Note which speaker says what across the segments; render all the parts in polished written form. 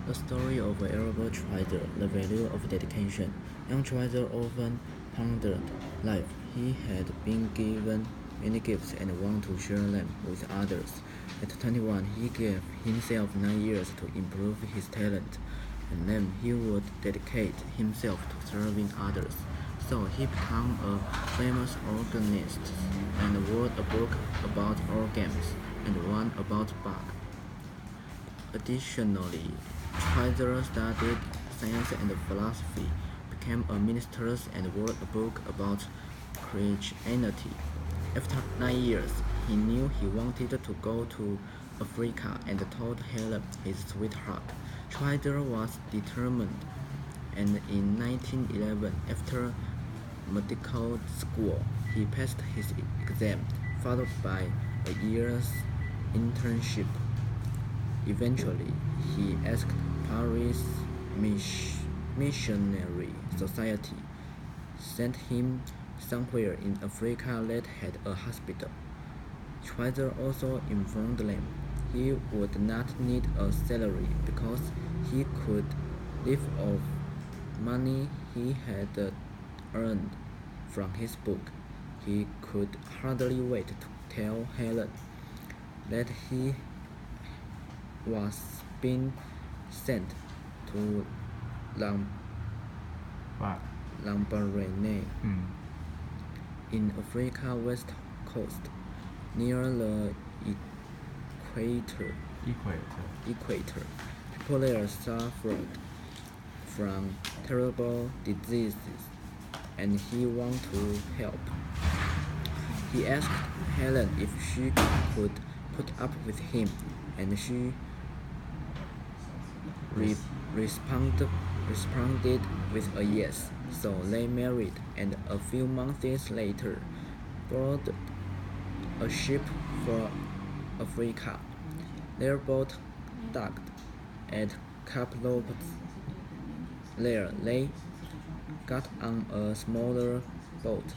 Speaker 1: The story of Albert Schweitzer, the value of dedication. Young Schweitzer often pondered life. He had been given many gifts and wanted to share them with others. At 21, he gave himself 9 years to improve his talent, and then he would dedicate himself to serving others. So he became a famous organist and wrote a book about organs and one about Bach. Additionally, Schweitzer studied science and philosophy, became a minister, and wrote a book about Christianity. After 9 years, he knew he wanted to go to Africa and told Helen, his sweetheart. Schweitzer was determined, and in 1911, after medical school, he passed his exam, followed by a year's internship. Eventually, he asked Paris Missionary Society sent him somewhere in Africa that had a hospital. Schweitzer also informed them he would not need a salary because he could live off money he had earned from his book. He could hardly wait to tell Helen that he was being sent to Lambaréné in Africa West Coast, near the equator. People there suffered from terrible diseases, and he wanted to help. He asked Helen if she could put up with him, and she responded with a yes. So they married, and a few months later boarded a ship for Africa. Their boat docked at Cape Lopez. There they got on a smaller boat,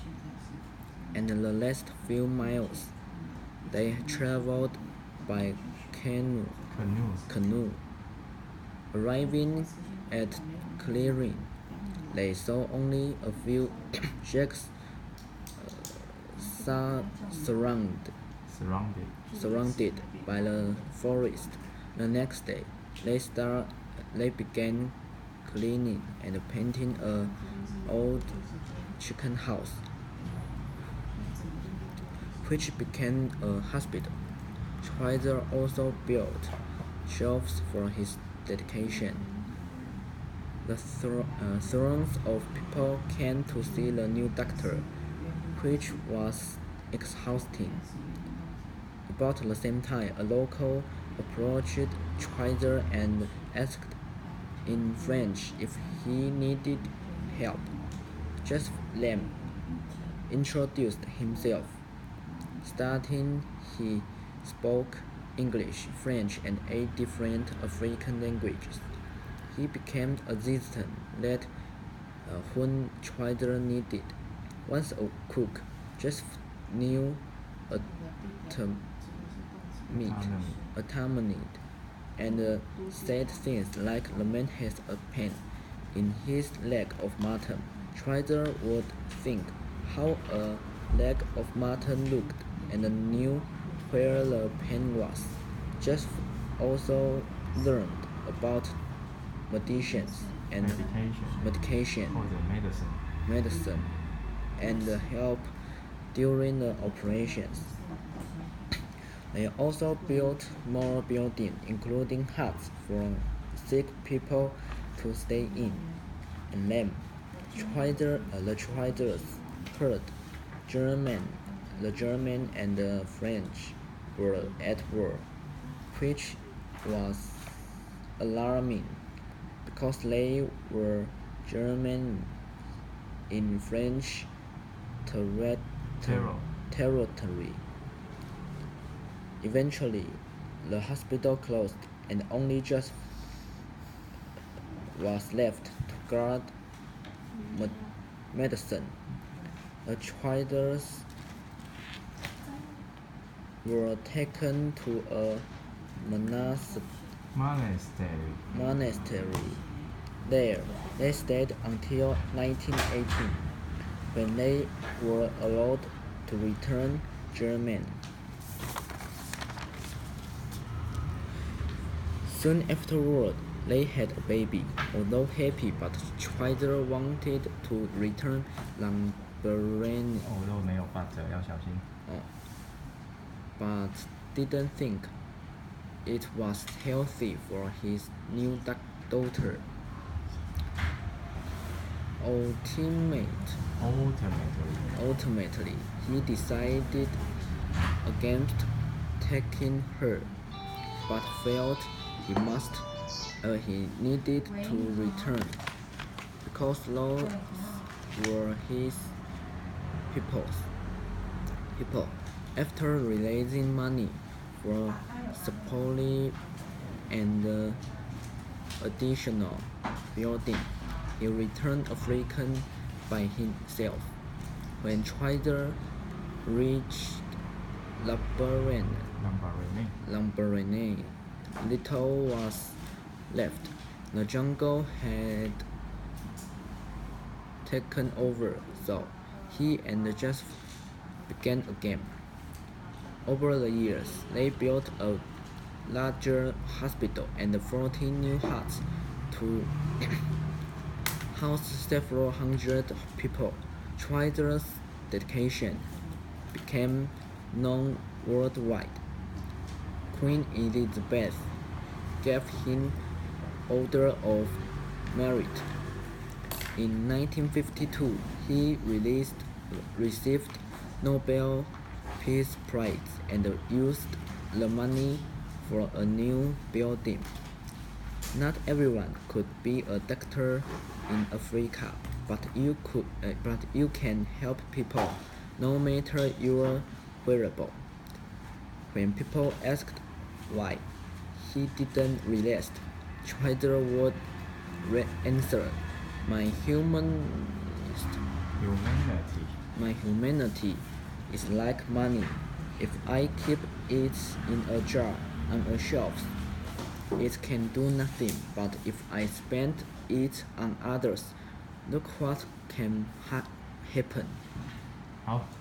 Speaker 1: and the last few miles they traveled by canoe. Arriving at clearing, they saw only a few shacks surrounded by the forest. The next day, they began cleaning and painting an old chicken house, which became a hospital. Schweitzer also built shelves for his dedication. The throngs of people came to see the new doctor, which was exhausting. About the same time, a local approached Schweitzer and asked in French if he needed help. Just Lamb introduced himself. Starting, he spoke English, French, and 8 different African languages. He became a assistant that whom Schweitzer needed. Once a cook, just knew autonomy and said things like the man has a pain in his leg of mutton. Schweitzer would think how a leg of mutton looked and knew where the pain was. Just also learned about medicines and medication medicine and help during the operations. They also built more buildings, including huts for sick people to stay in. And then, the Schweitzers heard the German and the French were at war, which was alarming because they were German in French territory. Eventually, the hospital closed, and only just was left to guard medicine. The Schweitzers were taken to a monastery. There, they stayed until 1918, when they were allowed to return Germany. Soon afterward, they had a baby. Although happy, but Schweitzer wanted to return Lamborghini.
Speaker 2: Although 没有 but 要小心。
Speaker 1: But didn't think it was healthy for his new daughter. Ultimately, he decided against taking her, but felt he needed to return, because those were his people. After raising money for supply and additional building, he returned Africa by himself. When Schweitzer reached Lamborghini, little was left. The jungle had taken over, so he and Joseph began again. Over the years, they built a larger hospital and 14 new huts to house several hundred people. Schweitzer's dedication became known worldwide. Queen Elizabeth gave him Order of Merit. In 1952, he received Nobel Peace Prize and used the money for a new building. Not everyone could be a doctor in Africa, but you can help people, no matter your whereabouts. When people asked why he didn't relent, Schweitzer would answer, My humanity is like money. If I keep it in a jar on a shelf, it can do nothing. But if I spend it on others, look what can happen.
Speaker 2: 好。